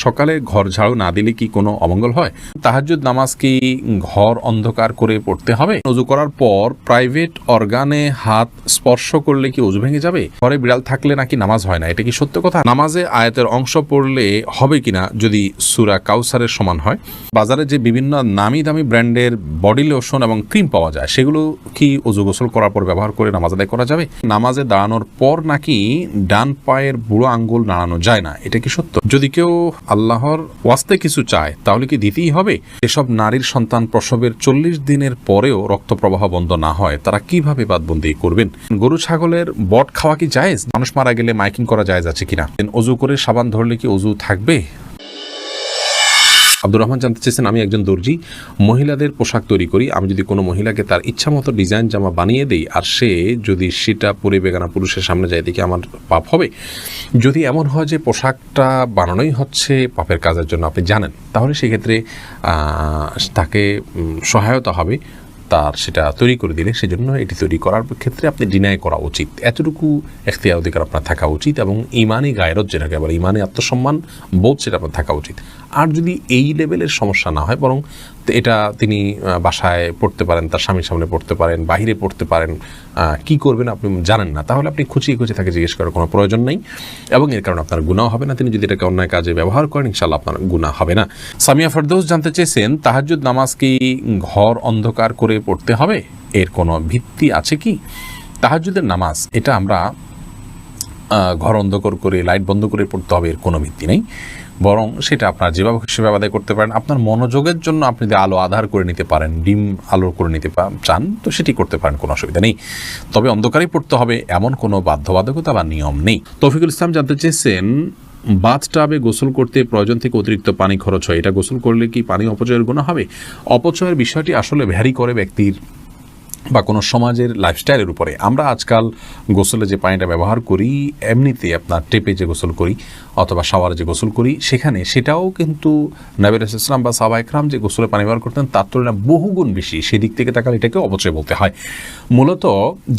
সকালে ঘর ঝাড়ু না দিলে কি কোনো অমঙ্গল হয়? তাহাজ্জুদ নামাজ কি ঘর অন্ধকার করে পড়তে হবে? ওযু করার পর প্রাইভেট অর্গানে হাত স্পর্শ করলে কি ওযু ভেঙে যাবে? ঘরে বিড়াল থাকলে নাকি নামাজ হয় না, এটা কি সত্য কথা? নামাজে আয়াতের অংশ পড়লে হবে কিনা যদি সূরা কাউসারের সমান হয়? বাজারে যে বিভিন্ন নামি দামি ব্র্যান্ডের বডি লোশন এবং ক্রিম পাওয়া যায়, সেগুলো কি ওযু গোসল করার পর ব্যবহার করে নামাজ আদায় করা যাবে? নামাজে দাঁড়ানোর পর নাকি ডান পায়ের বুড়ো আঙ্গুল নাড়ানো যায় না, এটা কি সত্য? যদি কেউ আল্লাহর ওয়াস্তে কিছু চায় তাহলে কি দিতেই হবে? এসব নারীর সন্তান প্রসবের 40 দিনের পরেও রক্ত প্রবাহ বন্ধ না হয়, তারা কিভাবে বাদবন্দি করবেন? গরু ছাগলের বট খাওয়া কি জায়েজ? মানুষ মারা গেলে মাইকিং করা জায়েজ আছে কিনা? ওযু করে সাবান ধরলে কি ওযু থাকবে? আব্দুর রহমান জানতে চেয়েছেন, আমি একজন দর্জি, মহিলাদের পোশাক তৈরি করি। আমি যদি কোনো মহিলাকে তার ইচ্ছা মতো ডিজাইন জামা বানিয়ে দেই আর সে যদি সেটা পরে বেগানা পুরুষের সামনে যায়, দেখে আমার পাপ হবে? যদি এমন হয় যে পোশাকটা বানানোই হচ্ছে পাপের কাজের জন্য, আপনি জানেন, তাহলে সেক্ষেত্রে তাকে সহায়তা হবে তার সেটা তৈরি করে দিলে। সেজন্য এটি তৈরি করার ক্ষেত্রে আপনি ডিনাই করা উচিত, এতটুকু এখতিয়ার অধিকার আপনার থাকা উচিত, এবং ইমানি গায়রত যেটাকে বলে, ইমানি আত্মসম্মান বোধ, সেটা আপনার থাকা উচিত। আর যদি এই লেভেলের সমস্যা না হয়, বরং এটা তিনি বাসায় পড়তে পারেন, তার স্বামীর সামনে পড়তে পারেন, বাহিরে পড়তে পারেন, কি করবেন আপনি জানেন না, তাহলে আপনি খুঁচিয়ে খুঁচিয়ে তাকে জিজ্ঞেস করার কোনো প্রয়োজন নেই, এবং এর কারণে আপনার গুনাহ হবে না। তিনি যদি এটাকে অন্যায় কাজে ব্যবহার করেন, ইনশাআল্লাহ আপনার গুনাহ হবে না। সামিয়া ফেরদৌস জানতে চেয়েছেন, তাহাজ্জুদ নামাজ কি ঘর অন্ধকার করে পড়তে হবে? এর কোনো ভিত্তি আছে কি? তাহাজ্জুদের নামাজ এটা আমরা ঘর অন্ধকার করে লাইট বন্ধ করে পড়তে হবে, এর কোনো ভিত্তি নেই। বরং সেটা আপনার যেভাবে সেভাবে আদায় করতে পারেন। আপনার মনোযোগের জন্য আপনি যদি আলো আধার করে নিতে পারেন, ডিম আলো করে নিতে চান, তো সেটি করতে পারেন, কোনো অসুবিধা নেই। তবে অন্ধকারেই পড়তে হবে এমন কোনো বাধ্যবাধকতা বা নিয়ম নেই। তৌফিকুল ইসলাম জানতে চেয়েছেন, বাথটাবে গোসল করতে প্রয়োজন থেকে অতিরিক্ত পানি খরচ হয়, এটা গোসল করলে কি পানি অপচয়ের গুনাহ হবে? অপচয়ের বিষয়টি আসলে ভ্যারি করে ব্যক্তির বা কোনো সমাজের লাইফস্টাইলের উপরে। আমরা আজকাল গোসলে যে পানিটা ব্যবহার করি, এমনিতে আপনার টেপে যে গোসল করি অথবা শাওয়ারে যে গোসল করি, সেটাও কিন্তু নবী রাসূলুল্লাহ সাল্লাল্লাহু আলাইহি ওয়াসাল্লাম বা সাহাবায়ে কেরাম যে গোসলে পানি ব্যবহার করতেন তার তুলনায় বহুগুণ বেশি। সেদিক থেকে তাকালে এটাকে অপচয় বলতে হয়। মূলত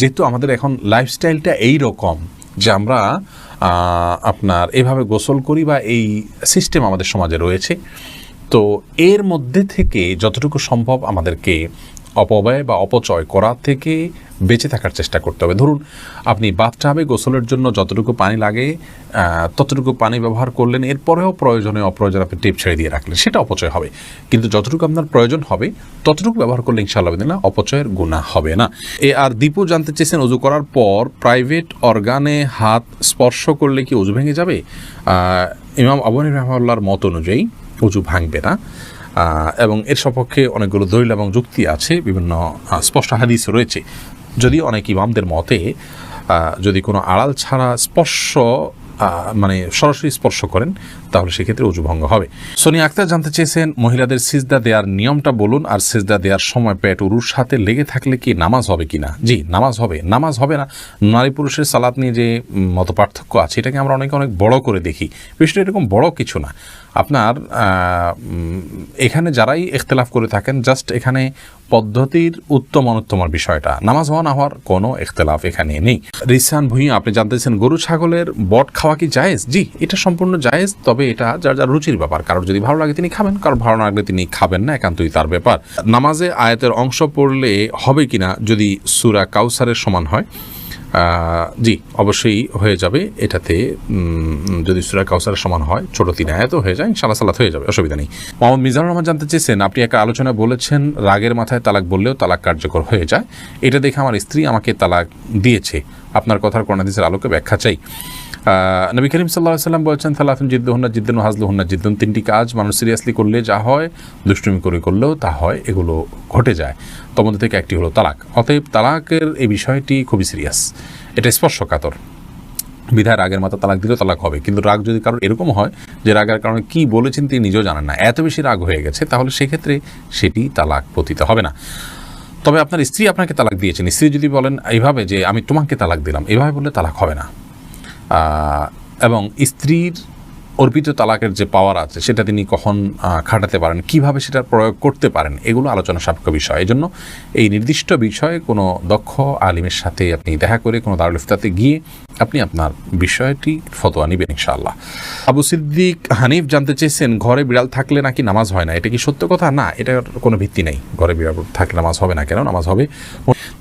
যেহেতু আমাদের এখন লাইফস্টাইলটা এই রকম যে আমরা আপনার এভাবে গোসল করি, বা এই সিস্টেম আমাদের সমাজে রয়েছে, তো এর মধ্যে থেকে যতটুকু সম্ভব আমাদেরকে অপব্যয় বা অপচয় করা থেকে বেঁচে থাকার চেষ্টা করতে হবে। ধরুন আপনি বাথটাবে গোসলের জন্য যতটুকু পানি লাগে ততটুকু পানি ব্যবহার করলেন, এরপরেও প্রয়োজনে অপ্রয়োজনে আপনি টেপ ছেড়ে দিয়ে রাখলেন, সেটা অপচয় হবে। কিন্তু যতটুকু আপনার প্রয়োজন হবে ততটুকু ব্যবহার করলে ইনশাআল্লাহ বিদিনা অপচয়ের গুনাহ হবে না। আর দীপু জানতে চেয়েছেন, ওযু করার পর প্রাইভেট অর্গানে হাত স্পর্শ করলে কি ওযু ভেঙে যাবে? ইমাম আবু হানিফা রাহিমাহুল্লাহর মত অনুযায়ী ওযু ভাঙবে না, এবং এর সপক্ষে অনেকগুলো দলিল এবং যুক্তি আছে, বিভিন্ন স্পষ্ট হাদিস রয়েছে। যদি অনেক ইমামদের মতে যদি কোনো আড়াল ছাড়া স্পর্শ মানে সরাসরি স্পর্শ করেন, তাহলে সেক্ষেত্রে ওযু ভঙ্গ হবে। সোনিয়া আক্তার জানতে চেয়েছেন, মহিলাদের সিজদা দেওয়ার নিয়মটা বলুন, আর সিজদা দেওয়ার সময় পেট উরুর সাথে লেগে থাকলে কি নামাজ হবে কিনা? জি, নামাজ হবে। নামাজ হবে না, নারী পুরুষের সালাত নিয়ে যে মত পার্থক্য আছে, এটাকে আমরা অনেক বড় করে দেখি। বিষয়টা এরকম বড় কিছু না। আপনার এখানে যারাই ইখতিলাফ করে থাকেন, জাস্ট এখানে পদ্ধতির উত্তম অনুত্তমের বিষয়টা, নামাজ হওয়া না হওয়ার কোনো ইখতিলাফ এখানে নেই। রিসান ভুঁইয়া আপনি জানতেছেন, গরু ছাগলের বট খাওয়া কি জায়েজ? জি, এটা সম্পূর্ণ জায়েজ, তবে এটা যার যার রুচির ব্যাপার। কারোর যদি ভালো লাগে তিনি খাবেন, কারোর ভালো না লাগলে তিনি খাবেন না, একান্তই তার ব্যাপার। নামাজে আয়াতের অংশ পড়লে হবে কিনা যদি সূরা কাউসারের সমান হয়? জি, অবশ্যই হয়ে যাবে। এটাতে যদি সূরা কাউসারের সমান হয়, ছোট 3 আয়াতও হয়ে যায়, ইনশাআল্লাহ সালাত হয়ে যাবে, অসুবিধা নেই। মোহাম্মদ মিজানুর রহমান জানতে চেয়েছেন, আপনি একটা আলোচনায় বলেছেন রাগের মাথায় তালাক বললেও তালাক কার্যকর হয়ে যায়। এটা দেখে আমার স্ত্রী আমাকে তালাক দিয়েছে, আপনার কথার কোরআন হাদিসের আলোকে ব্যাখ্যা চাই। নবী করিম সাল্লাল্লাহু আলাইহি ওয়াসাল্লাম বলেছেন, সালাতুন জিদ্দুহুন্না জিদ্দুন হাজলুহুন্না জিদ্দুন, 3টি কাজ মানুষ সিরিয়াসলি করলে যা হয়, দুষ্টুমি করে করলেও তা হয়, এগুলো ঘটে যায়। তার মধ্যে থেকে একটি হলো তালাক। অতএব তালাকের এই বিষয়টি খুবই সিরিয়াস, এটা স্পর্শকাতর। বিধায় রাগের মাথা তালাক দিলেও তালাক হবে। কিন্তু রাগ যদি কারোর এরকম হয় যে রাগের কারণে কি বলেছেন তিনি নিজেও জানেন না, এত বেশি রাগ হয়ে গেছে, তাহলে সেক্ষেত্রে সেটি তালাক পতিত হবে না। তবে আপনার স্ত্রী আপনাকে তালাক দিয়েছেন, স্ত্রী যদি বলেন এইভাবে যে আমি তোমাকে তালাক দিলাম, এভাবে বললে তালাক হবে না। এবং স্ত্রীর অর্পিত তালাকের যে পাওয়ার আছে সেটা তিনি কখন খাটাতে পারেন, কিভাবে সেটার প্রয়োগ করতে পারেন, এগুলো আলোচনা সাপেক্ষ বিষয়। এই জন্য এই নির্দিষ্ট বিষয়ে কোনো দক্ষ আলিমের সাথে আপনি দেখা করে কোনো দারুল ইফতাতে গিয়ে আপনি আপনার বিষয়টি ফতোয়া নেবেন ইনশাআল্লাহ। আবু সিদ্দিক হানিফ জানতে চেয়েছেন, ঘরে বিড়াল থাকলে নাকি নামাজ হয় না, এটা কি সত্য কথা? না, এটার কোনো ভিত্তি নেই। ঘরে বিড়াল থাকলে নামাজ হবে না, কেন নামাজ হবে।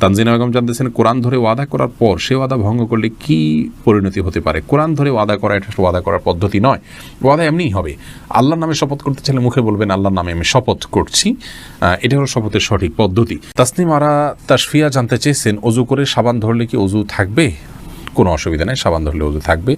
তানজিনা বেগম জানতেছেন, কোরআন ধরে ওয়াদা করার পর সে ওয়াদা ভঙ্গ করলে কি পরিণতি হতে পারে? কোরআন ধরে ওয়াদা করা এটা ওয়াদা করার পদ্ধতি নয়, ওয়াদা এমনিই হবে। আল্লাহর নামে শপথ করতে চাইলে মুখে বলবেন আল্লাহর নামে আমি শপথ করছি, এটা হলো শপথের সঠিক পদ্ধতি। তাসনিম আরা তাশফিয়া জানতে চেয়েছেন, অজু করে সাবান ধরলে কি অজু থাকবে? কোনো অসুবিধা নেই, সাবান ধরলে অজু থাকবে।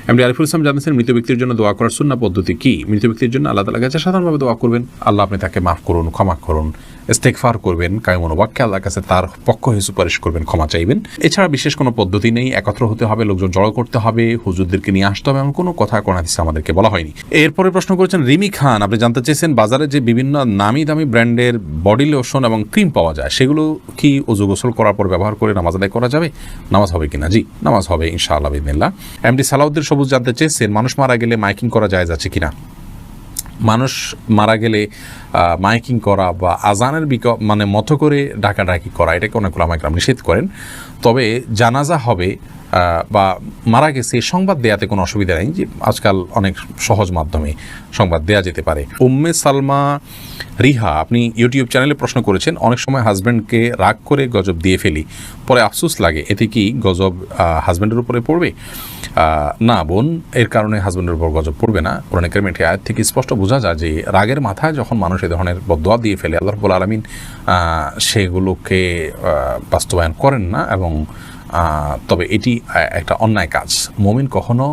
এমনি আরিফুল ইসলাম জানতেছেন, মৃত ব্যক্তির জন্য দোয়া করার সুন্নাহ পদ্ধতি কি? মৃত ব্যক্তির জন্য আল্লাহ তাআলার কাছে সাধারণভাবে দোয়া করবেন, আল্লাহ আপনি তাকে মাফ করুন, ক্ষমা করুন, ইস্তেগফার করবেন, কায়মন ওয়াক্যে আল্লাহর কাছে তার পক্ষ হয়ে সুপারিশ করবেন, ক্ষমা চাইবেন। এছাড়া বিশেষ কোনো পদ্ধতি নেই। একত্র হতে হবে, লোকজন জড়ো করতে হবে, হুজুরদেরকে নিয়ে আসতে হবে, এমন কোনো কথা কোরআন হাদিসে আমাদেরকে বলা হয়নি। এরপরে প্রশ্ন করেছেন রিমি খান, আপনি জানতে চেয়েছেন, বাজারে যে বিভিন্ন নামি দামি ব্র্যান্ডের বডি লোশন এবং ক্রিম পাওয়া যায়, সেগুলো কি ওযু গোসল করার পর ব্যবহার করে নামাজ আদায় করা যাবে? নামাজ হবে কিনা? জি, নামাজ হবে ইনশাআল্লাহ বিইذنিল্লাহ। এমডি সালাউদ্দিন সবুজ জানতে চেয়েছেন, মানুষ মারা গেলে মাইকিং করা জায়েজ আছে কিনা? মানুষ মারা গেলে মাইকিং করা বা আজানের মানে মতো করে ডাকাডাকি করা, এটাকে অনেক উলামা ইকরাম নিষেধ করেন। তবে জানাজা হবে বা মারা গেছে সংবাদ দেয়াতে কোনো অসুবিধা নেই, যে আজকাল অনেক সহজ মাধ্যমে সংবাদ দেয়া যেতে পারে। উম্মে সালমা রিহা, আপনি ইউটিউব চ্যানেলে প্রশ্ন করেছেন, অনেক সময় হাজব্যান্ডকে রাগ করে গজব দিয়ে ফেলি, পরে আফসোস লাগে, এতে কি গজব হাজব্যান্ডের উপরে পড়বে? না বোন, এর কারণে হাজব্যান্ডের উপর গজব পড়বে না। কোরআন কারীমের আয়াত থেকে স্পষ্ট বোঝা যায় যে রাগের মাথায় যখন মানুষ এ ধরনের বদদোয়া দিয়ে ফেলে, আল্লাহ রাব্বুল আলামিন সেগুলোকে বাস্তবায়ন করেন না, এবং তবে এটি একটা অন্যায় কাজ। মুমিন কখনো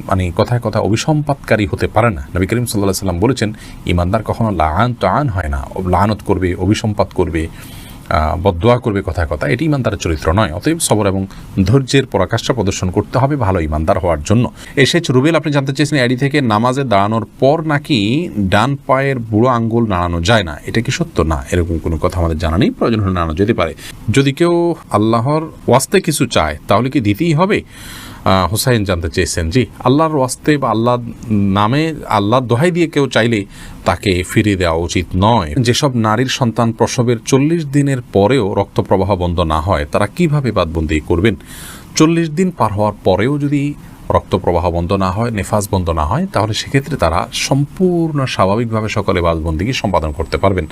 মানে কথায় কথা অভিসম্পাতকারী হতে পারে না। নবী করিম সাল্লাল্লাহু আলাইহি ওয়াসাল্লাম বলেছেন, ঈমানদার কখনো লাআন হয় না, লাআনত করবে, অভিসম্পাত করবে, বদদোয়া করবে কথায় কথা, এটি ঈমানদারের চরিত্র নয়। অতএব সবর এবং ধৈর্যের পরাকাষ্ঠা প্রদর্শন করতে হবে ভালো ঈমানদার হওয়ার জন্য। এসেছে রুবেল, আপনি জানতে চেয়েছেন, এডি থেকে নামাজে দাঁড়ানোর পর নাকি ডান পায়ের বুড়ো আঙ্গুল নাড়ানো যায় না, এটা কি সত্য? না, এরকম কোনো কথা আমাদের জানা নেই, প্রয়োজন হলে নাড়ানো যেতে পারে। যদি কেউ আল্লাহর ওয়াস্তে কিছু চায় তাহলে কি দিতেই হবে? হুসাইন জানতে চেয়েছেন, জি, আল্লাহর ওয়াস্তে বা আল্লাহর নামে আল্লাহর দোহাই দিয়ে কেউ চাইলে তাকে ফিরিয়ে দেওয়া উচিত নয়। যেসব নারীর সন্তান প্রসবের 40 দিনের পরেও রক্ত প্রবাহ বন্ধ না হয়, তারা কিভাবে বাদবন্দি করবেন? 40 দিন পার হওয়ার পরেও যদি রক্ত প্রবাহ বন্ধ না হয়, নেফাস বন্ধ না হয়, তাহলে সেক্ষেত্রে তারা সম্পূর্ণ স্বাভাবিকভাবে সকলে বাদবন্দিকে সম্পাদন করতে পারবেন।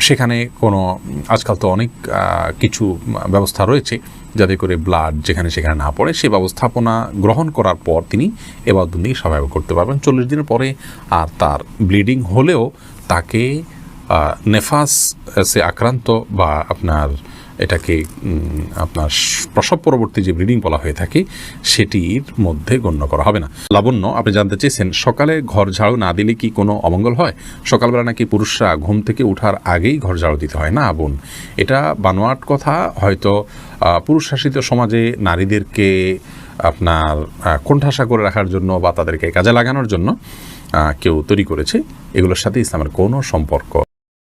সেখানে কোনো আজকাল তো অনেক কিছু ব্যবস্থা রয়েছে যাতে করে ব্লাড যেখানে সেখানে না পড়ে, সে ব্যবস্থাপনা গ্রহণ করার পর তিনি এবাদবন্দি স্বাভাবিক করতে পারবেন। 40 দিনের পরে আর তার ব্লিডিং হলেও তাকে নেফাসে আক্রান্ত বা আপনার এটাকে আপনার প্রসব পরবর্তী যে ব্লিডিং বলা হয়ে থাকে সেটির মধ্যে গণ্য করা হবে না। লাবণ্য, আপনি জানতে চেয়েছেন, সকালে ঘর ঝাড়ু না দিলে কি কোনো অমঙ্গল হয়? সকালবেলা নাকি পুরুষরা ঘুম থেকে ওঠার আগেই ঘর ঝাড়ু দিতে হয়। না বোন, এটা বানোয়াট কথা। হয়তো পুরুষ শাসিত সমাজে নারীদেরকে আপনার কোণঠাসা করে রাখার জন্য বা তাদেরকে কাজে লাগানোর জন্য কেউ তৈরি করেছে, এগুলোর সাথে ইসলামের কোনো সম্পর্ক